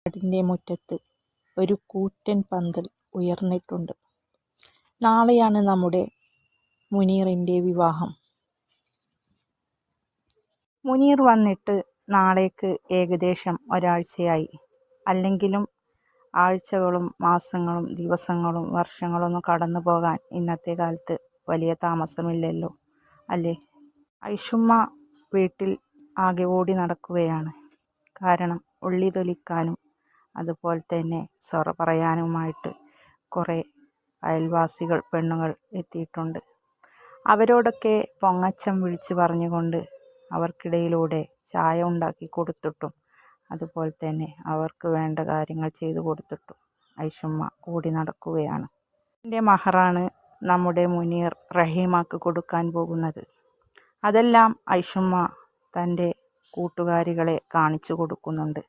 വീടിൻ്റെ മുറ്റത്ത് ഒരു കൂറ്റൻ പന്തൽ ഉയർന്നിട്ടുണ്ട്. നാളെയാണ് നമ്മുടെ മുനീറിൻ്റെ വിവാഹം. മുനീർ വന്നിട്ട് നാളേക്ക് ഏകദേശം ഒരാഴ്ചയായി. അല്ലെങ്കിലും ആഴ്ചകളും മാസങ്ങളും ദിവസങ്ങളും വർഷങ്ങളൊന്നും കടന്നു പോകാൻ ഇന്നത്തെ കാലത്ത് വലിയ താമസമില്ലല്ലോ അല്ലേ? ഐഷുമ്മ വീട്ടിൽ ആകെ ഓടി നടക്കുകയാണ്. കാരണം ഉള്ളി തൊലിക്കാനും അതുപോലെ തന്നെ സൊറ പറയാനുമായിട്ട് കുറേ അയൽവാസികൾ പെണ്ണുങ്ങൾ എത്തിയിട്ടുണ്ട്. അവരോടൊക്കെ പൊങ്ങച്ചം വിളിച്ച് പറഞ്ഞുകൊണ്ട് അവർക്കിടയിലൂടെ ചായ ഉണ്ടാക്കി കൊടുത്തിട്ടും അതുപോലെ തന്നെ അവർക്ക് വേണ്ട കാര്യങ്ങൾ ചെയ്തു കൊടുത്തിട്ടും ഐഷുമ്മ ഓടി നടക്കുകയാണ്. എൻ്റെ മഹറാണ് നമ്മുടെ മുനീർ റഹീമാക്ക് കൊടുക്കാൻ പോകുന്നത്. അതെല്ലാം ഐഷുമ്മ തൻ്റെ കൂട്ടുകാരികളെ കാണിച്ചു കൊടുക്കുന്നുണ്ട്.